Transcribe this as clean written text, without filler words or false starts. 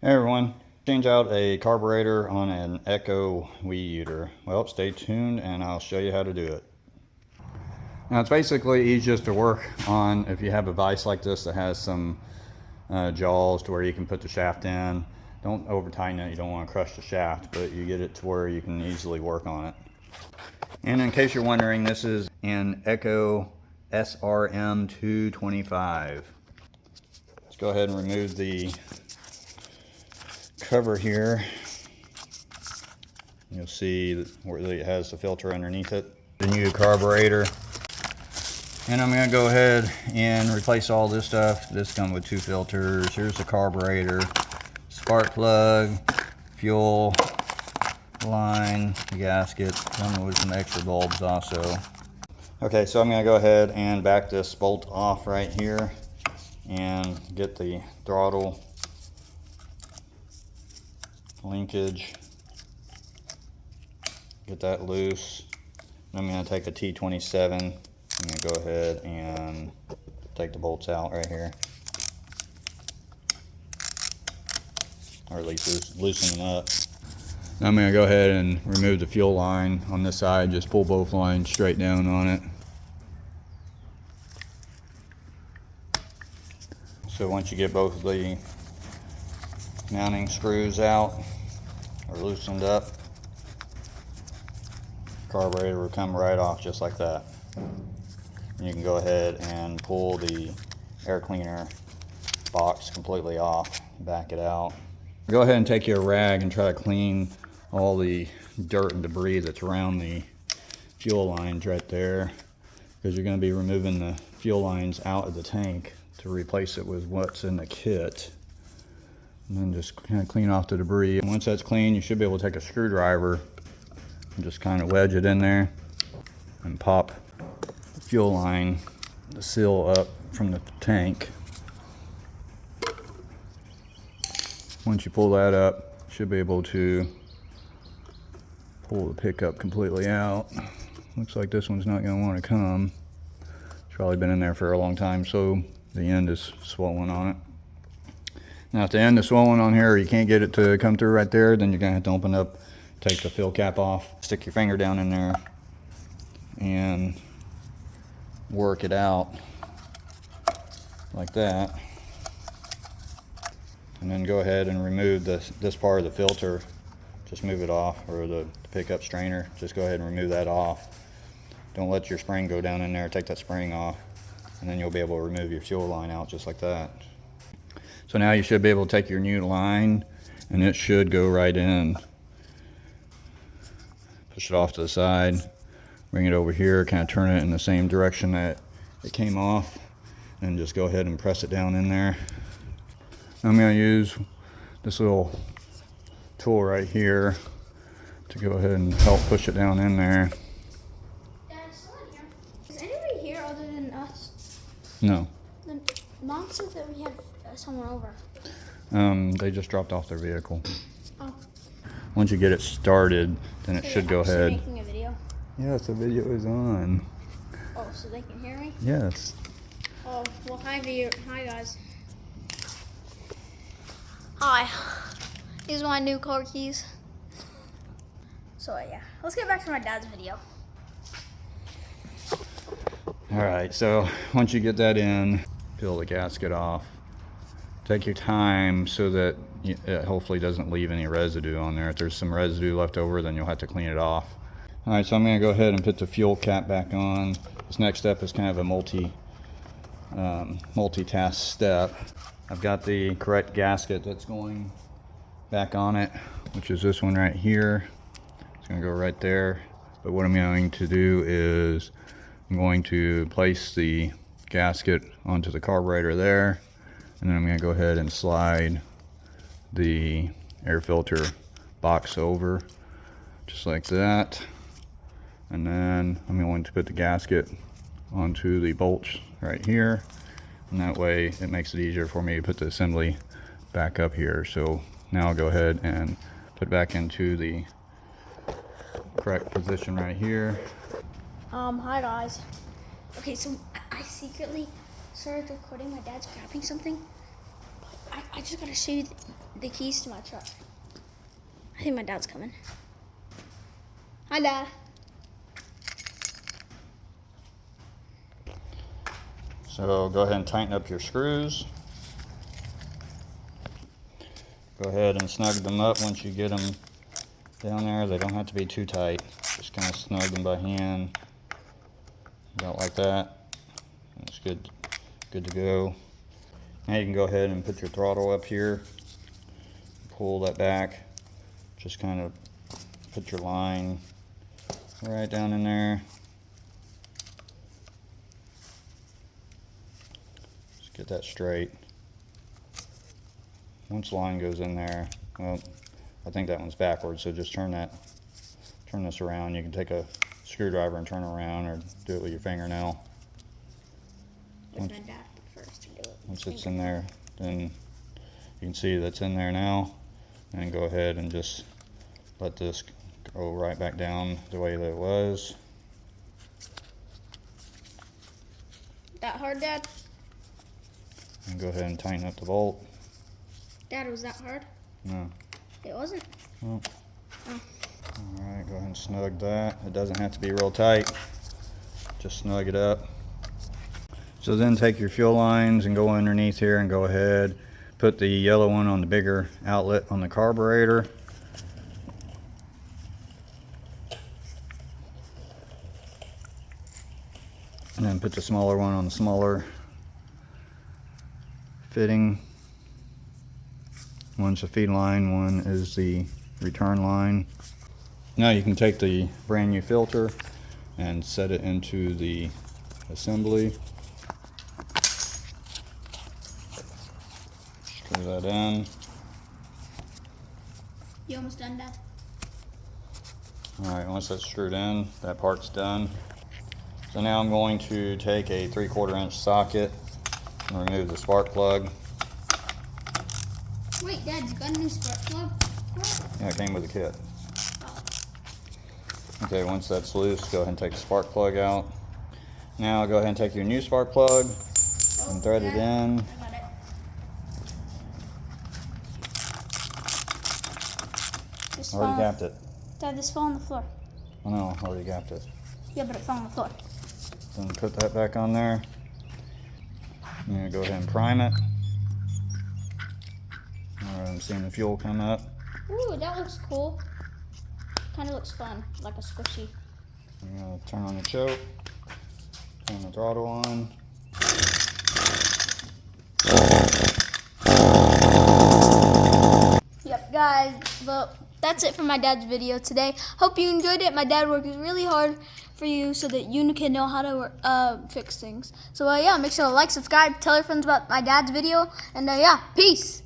Hey everyone, change out a carburetor on an Echo weed eater. Well, stay tuned and I'll show you how to do it. Now it's basically easiest to work on if you have a vise like this that has some jaws to where you can put the shaft in. Don't over tighten it, you don't want to crush the shaft, but you get it to where you can easily work on it. And in case you're wondering, this is an Echo SRM 225. Let's go ahead and remove the cover here. You'll see where it has the filter underneath it. The new carburetor. And I'm going to go ahead and replace all this stuff. This comes with two filters. Here's the carburetor, spark plug, fuel line, gasket. Come with some extra bulbs also. Okay, so I'm going to go ahead and back this bolt off right here and get the throttle linkage, get that loose. I'm going to take a T27. I'm going to go ahead and take the bolts out right here, or at least loosen them up. Now I'm going to go ahead and remove the fuel line on this side. Just pull both lines straight down on it. So once you get both of the mounting screws out or loosened up, carburetor will come right off just like that. And you can go ahead and pull the air cleaner box completely off, back it out. Go ahead and take your rag and try to clean all the dirt and debris that's around the fuel lines right there, because you're going to be removing the fuel lines out of the tank to replace it with what's in the kit. And then just kind of clean off the debris. And once that's clean, you should be able to take a screwdriver and just kind of wedge it in there and pop the fuel line, the seal up from the tank. Once you pull that up, you should be able to pull the pickup completely out. Looks like this one's not going to want to come. It's probably been in there for a long time, so the end is swollen on it. Now if the end is swollen on here, or you can't get it to come through right there, then you're going to have to open up, take the fill cap off, stick your finger down in there, and work it out like that. And then go ahead and remove this part of the filter. Just move it off, or the pickup strainer. Just go ahead and remove that off. Don't let your spring go down in there. Take that spring off, and then you'll be able to remove your fuel line out just like that. So now you should be able to take your new line, and it should go right in. Push it off to the side, bring it over here, kind of turn it in the same direction that it came off, and just go ahead and press it down in there. I'm going to use this little tool right here to go ahead and help push it down in there. Dad, is someone here? Is anybody here other than us? No. The mom said that we had someone over. They just dropped off their vehicle. Oh. Once you get it started, then it should go ahead. Making a video? Yes, the video is on. Oh, so they can hear me? Yes. Oh, well, hi guys. Hi. These are my new car keys. So yeah, let's get back to my dad's video. Alright, so once you get that in, peel the gasket off. Take your time so that it hopefully doesn't leave any residue on there. If there's some residue left over, then you'll have to clean it off. Alright, so I'm going to go ahead and put the fuel cap back on. This next step is kind of a multitask step. I've got the correct gasket that's going back on it, which is this one right here. It's going to go right there. But what I'm going to do is I'm going to place the gasket onto the carburetor there, and then I'm going to go ahead and slide the air filter box over just like that. And then I'm going to put the gasket onto the bolts right here, and that way it makes it easier for me to put the assembly back up here. So now I'll go ahead and put it back into the correct position right here. Hi guys. Okay, so I secretly started recording my dad scrapping something. I just gotta show you the keys to my truck. I think my dad's coming. Hi, Dad. So go ahead and tighten up your screws. Go ahead and snug them up once you get them down there. They don't have to be too tight. Just kind of snug them by hand. About like that. That's good to go. Now you can go ahead and put your throttle up here. Pull that back. Just kind of put your line right down in there. Just get that straight. Once the line goes in there, well, I think that one's backwards, so just turn this around. You can take a screwdriver and turn it around, or do it with your fingernail. Once it's in there, then you can see that's in there now. And go ahead and just let this go right back down the way that it was. That hard, Dad? And go ahead and tighten up the bolt. Dad, was that hard? No. It wasn't? Oh. Alright, go ahead and snug that. It doesn't have to be real tight. Just snug it up. So then take your fuel lines and go underneath here and go ahead. Put the yellow one on the bigger outlet on the carburetor. And then put the smaller one on the smaller fitting. One's the feed line, one is the return line. Now you can take the brand new filter and set it into the assembly. Screw that in. You almost done, Dad? Alright, once that's screwed in, that part's done. So now I'm going to take a 3/4 inch socket and remove the spark plug. Wait, Dad, you got a new spark plug? Yeah, it came with the kit. Okay, once that's loose, go ahead and take the spark plug out. Now go ahead and take your new spark plug and thread it in. I got it. This Already fell- gapped it. Dad, this fell on the floor. I know, already gapped it. Yeah, but it fell on the floor. Then put that back on there. I'm gonna go ahead and prime it. Alright, I'm seeing the fuel come up. Ooh, that looks cool. Kind of looks fun, like a squishy. I'm gonna turn on the choke, turn the throttle on. Yep, guys, well, that's it for my dad's video today. Hope you enjoyed it. My dad works really hard for you so that you can know how to fix things. So, yeah, make sure to like, subscribe, tell your friends about my dad's video, and, yeah, peace.